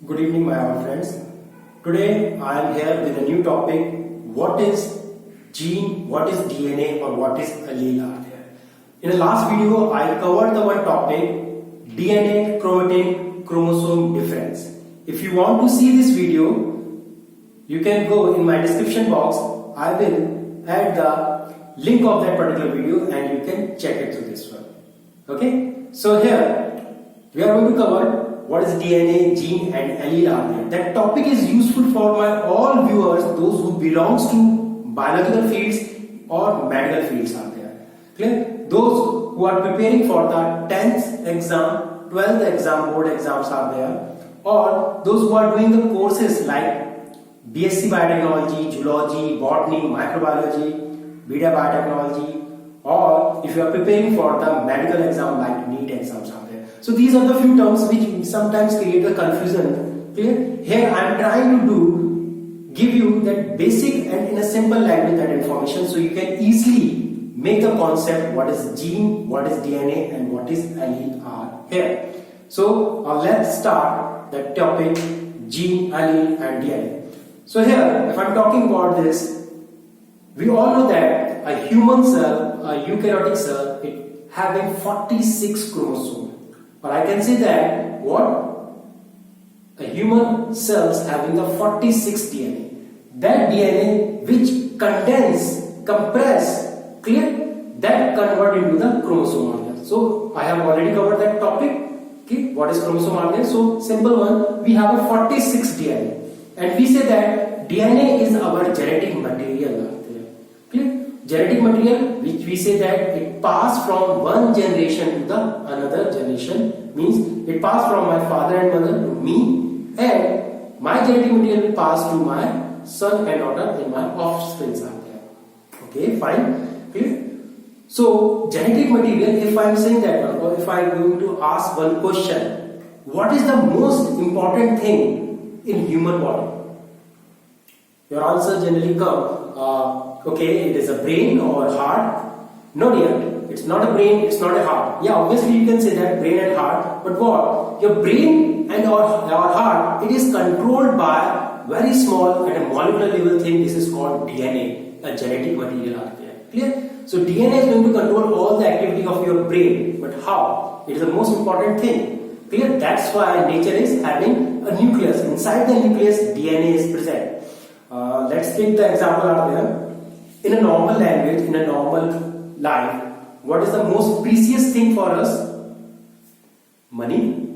Good evening, my old friends. Today I am here with a new topic. What is gene, what is DNA, or what is allele are there? In the last video, I covered the one topic, DNA, chromatin, chromosome difference. If you want to see this video, you can go in my description box. I will add the link of that particular video and you can check it through this one. Okay? So here, we are going to cover what is DNA, gene and allele are there. That topic is useful for my all viewers, those who belongs to biological fields or medical fields are there. Clear? Those who are preparing for the 10th exam, 12th exam, board exams are there, or those who are doing the courses like BSc Biotechnology, Zoology, Botany, Microbiology, Biotechnology, or if you are preparing for the medical exam like NEET exams are there. So these are the few terms which sometimes create a confusion. Clear? Here I am trying to give you that basic and in a simple language that information so you can easily make the concept what is gene, what is DNA and what is allele are here. So let's start the topic gene, allele and DNA. So here, if I am talking about this, we all know that a human cell, a eukaryotic cell, it having 46 chromosomes. Or I can say that what? A human cells having the 46 DNA. That DNA which compress, clear? That convert into the chromosome. So I have already covered that topic. Okay, what is chromosome RNA? So simple one, we have a 46 DNA. And we say that DNA is our genetic material. Clear? Genetic material which we say that it passed from one generation to the another generation, means it passed from my father and mother to me, and my genetic material will pass to my son and daughter and my offspring are there. Okay, fine. Clear? So genetic material, if I am saying that one, or if I am going to ask one question, what is the most important thing in human body? Your answer generally come, okay, it is a brain or heart. No dear, it's not a brain, it's not a heart. Yeah, obviously you can say that brain and heart, but what? Your brain and our heart, it is controlled by very small at a molecular level thing. This is called DNA, a genetic material out there. Clear? So DNA is going to control all the activity of your brain, but how? It is the most important thing. Clear? That's why nature is having a nucleus. Inside the nucleus, DNA is present. Let's take the example out there. In a normal language, in a normal life, what is the most precious thing for us? Money.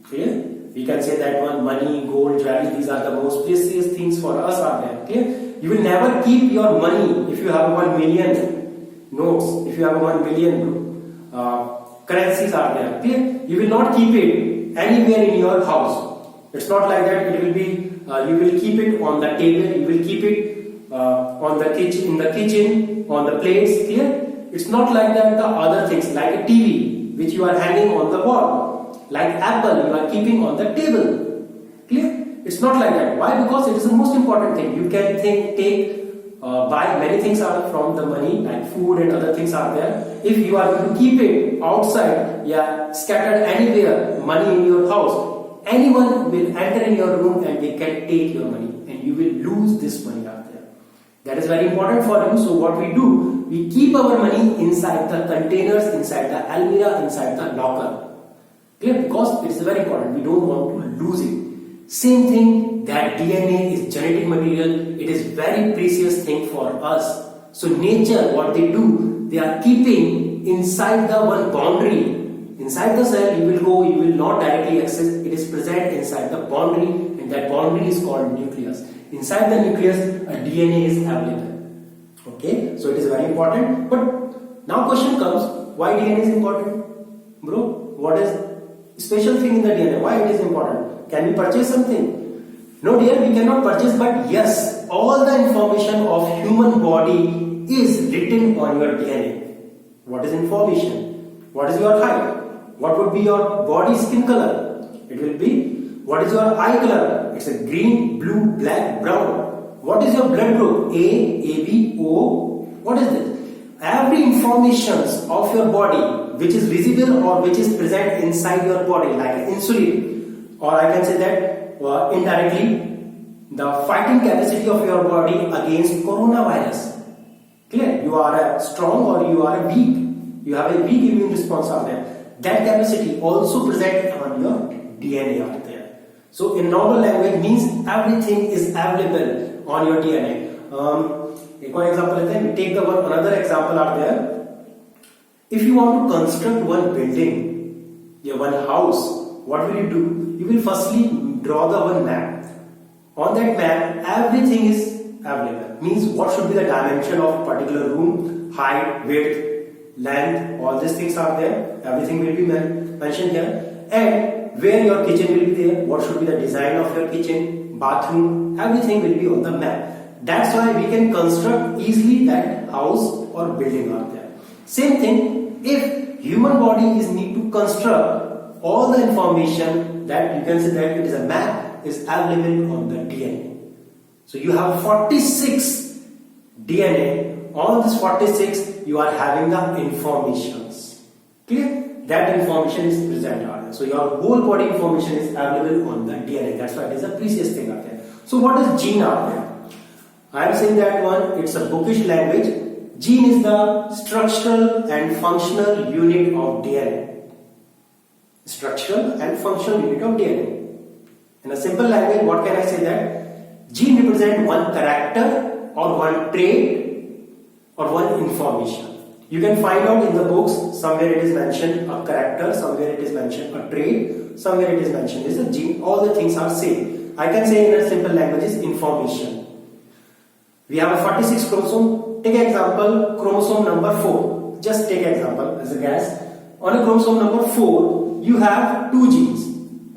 Clear? We can say that one, money, gold, jewelry, these are the most precious things for us are there. Clear? You will never keep your money if you have 1 million notes, if you have 1 million currencies are there. Clear? You will not keep it anywhere in your house. It's not like that. It will be, you will keep it on the table, you will keep it on the kitchen, in the kitchen, on the plates. Clear? It's not like that. The other things like a TV which you are hanging on the wall, like apple you are keeping on the table. Clear? It's not like that. Why? Because it is the most important thing. You can buy many things out from the money, like food and other things are there. If you are going to keep it outside, yeah, scattered anywhere, money in your house, anyone will enter in your room and they can take your money and you will lose this money out there. That is very important for you. So what we do, we keep our money inside the containers, inside the almirah, inside the locker. Clear? Because it is very important. We don't want to lose it. Same thing, that DNA is genetic material. It is very precious thing for us. So nature, what they do, they are keeping inside the one boundary. Inside the cell, you will go, you will not directly access. It is present inside the boundary, and that boundary is called nucleus. Inside the nucleus, a DNA is available. Okay, so it is very important. But now question comes, why DNA is important? Bro, what is special thing in the DNA? Why it is important? Can we purchase something? No dear, we cannot purchase, but yes, all the information of human body is written on your DNA. What is information? What is your height? What would be your body skin color? It will be, what is your eye color? It's a green, blue, black, brown. What is your blood group? A, AB, O. What is this? Every information of your body which is visible or which is present inside your body, like insulin, or I can say that indirectly the fighting capacity of your body against coronavirus. Clear? You are strong or you are weak. You have a weak immune response out there. That capacity also present on your DNA out there. So in normal language means everything is available on your DNA. एक और example लेते हैं. We take another example out there. If you want to construct one building, one house, what will you do? You will firstly draw the one map. On that map, everything is available. Means what should be the dimension of particular room, height, width, length, all these things are there. Everything will be mentioned here. And where your kitchen will be there, what should be the design of your kitchen, bathroom, everything will be on the map. That's why we can construct easily that house or building out there. Same thing, if human body is need to construct all the information that you can say that it is a map is available on the DNA. So you have 46 DNA. On this 46, you are having the informations. Clear? That information is present out there. So your whole body information is available on the DNA. That's why it is a precious thing out there. So what is gene out there? I am saying that one, it's a bookish language. Gene is the structural and functional unit of DNA. Structural and functional unit of DNA. In a simple language, what can I say that? Gene represents one character or one trait or one information. You can find out in the books, somewhere it is mentioned a character, somewhere it is mentioned a trait, somewhere it is mentioned is a gene. All the things are same. I can say in a simple language is information. We have a 46 chromosome. Take example, chromosome number 4. Just take example as a guess. On a chromosome number 4, you have two genes.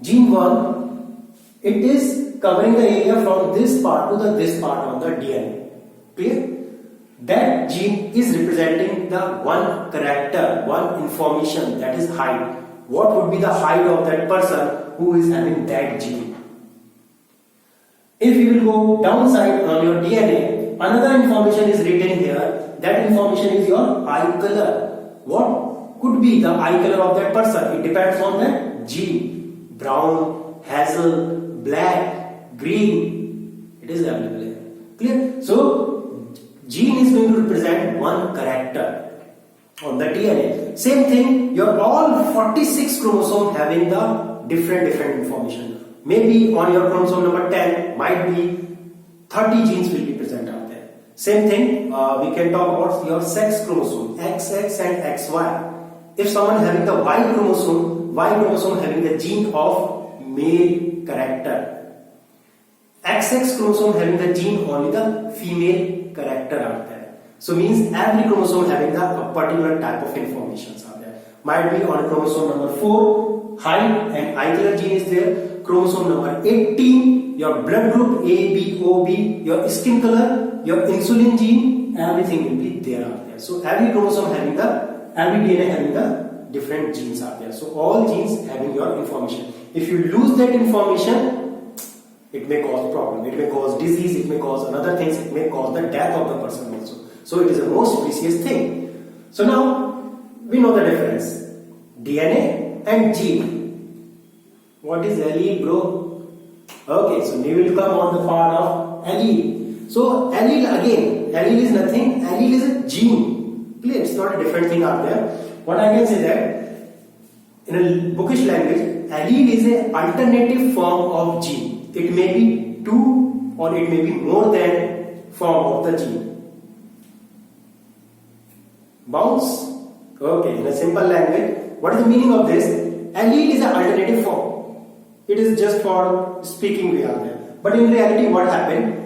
Gene 1, it is covering the area from this part to this part of the DNA. Clear? That gene is representing the one character, one information, that is height. What would be the height of that person who is having that gene? If you will go downside on your DNA, another information is written here. That information is your eye color. What could be the eye color of that person? It depends on that gene. Brown, hazel, black, green. It is available here. Clear? So gene is going to represent one character on the DNA. Same thing, your all 46 chromosomes having the different information. Maybe on your chromosome number 10 might be 30 genes will be present out there. Same thing, we can talk about your sex chromosome, XX and XY. If someone having the Y chromosome having the gene of male character. XX chromosome having the gene only the female character out there. So means every chromosome having a particular type of information out there. Might be on chromosome number 4, height and eye color gene is there. Chromosome number 18, your blood group A, B, O, B, your skin color, your insulin gene, everything will be there out there. So every chromosome having every DNA having the different genes out there. So all genes having your information. If you lose that information, it may cause problem, it may cause disease, it may cause another things, it may cause the death of the person also. So it is the most precious thing. So now we know the difference. DNA and gene. What is allele, bro? Okay, so we will come on the part of allele. So allele again, allele is nothing, allele is a gene. Clear? It's not a different thing out there. What I can say that in a bookish language, allele is an alternative form of gene. It may be two or it may be more than form of the gene. Bounce? Okay, in a simple language, what is the meaning of this? Allele is an alternative form. It is just for speaking we are there. But in reality, what happened?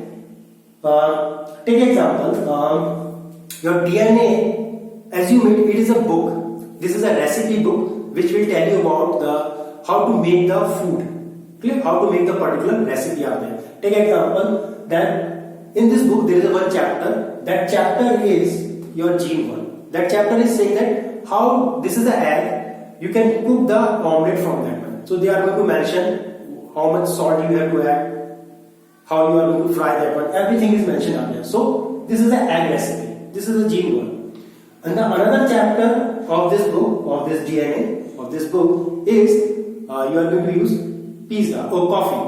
Take example, your DNA, assume it is a book. This is a recipe book which will tell you about how to make the food. Clear? How to make the particular recipe out there. Take example that in this book there is one chapter. That chapter is your gene one. That chapter is saying that how this is the egg. You can cook the omelette from that one. So they are going to mention how much salt you have to add, how you are going to fry that one. Everything is mentioned out there. So this is the egg recipe. This is the gene one. And the another chapter of this book, of this DNA, of this book is you are going to use pizza or coffee.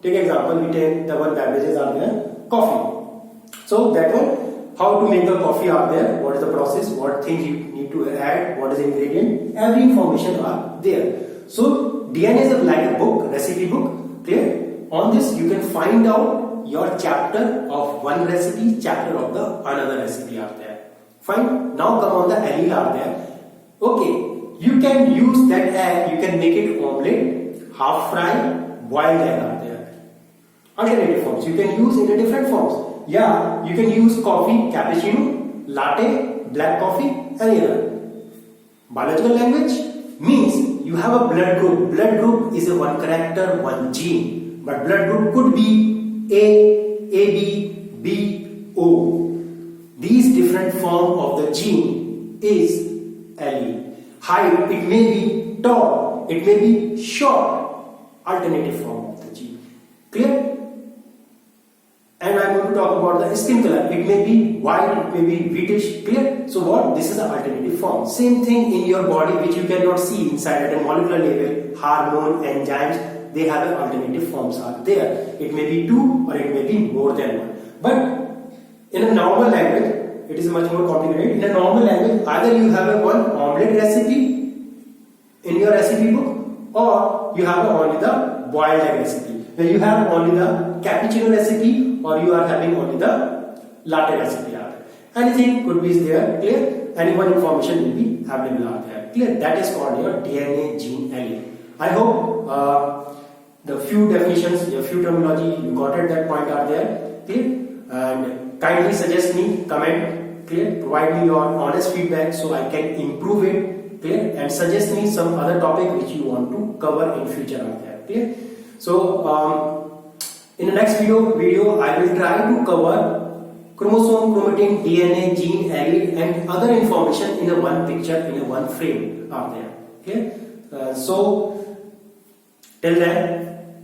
Take example, we take the one beverages are there, coffee. So that one, how to make the coffee are there, what is the process, what things you need to add, what is the ingredient, every information are there. So DNA is like a book, recipe book, clear? On this you can find out your chapter of one recipe, chapter of the another recipe are there. Fine. Now come on the allele are there. Okay, you can use that egg, you can make it omelette, half fry, boiled egg are there. Alternative forms, you can use in a different forms. Yeah, you can use coffee, cappuccino, latte, black coffee, any other. Biological language means you have a blood group. Blood group is a one character, one gene. But blood group could be A, AB, B, O. These different form of the gene is allele. Height, it may be tall, it may be short, alternative form of the gene. Clear? And I am going to talk about the skin color. It may be white, it may be whitish. Clear? So what? This is the alternative form. Same thing in your body which you cannot see inside at a molecular level. Hormone, enzymes, they have an alternative forms are there. It may be two or it may be more than one. But in a normal language, it is much more complicated. In a normal language, either you have a one omelette recipe in your recipe book, or you have only the boiled egg recipe. Where you have only the cappuccino recipe, or you are having only the latte recipe. Anything could be there. Clear? Any one information will be available out there. Clear? That is called your DNA gene allele. I hope the few definitions, the few terminology you got at that point are there. Clear? And kindly suggest me, comment, clear? Provide me your honest feedback so I can improve it, clear? And suggest me some other topic which you want to cover in future out there, clear? So in the next video I will try to cover chromosome, chromatin, DNA, gene, allele and other information in a one picture, in a one frame out there, okay? So till then,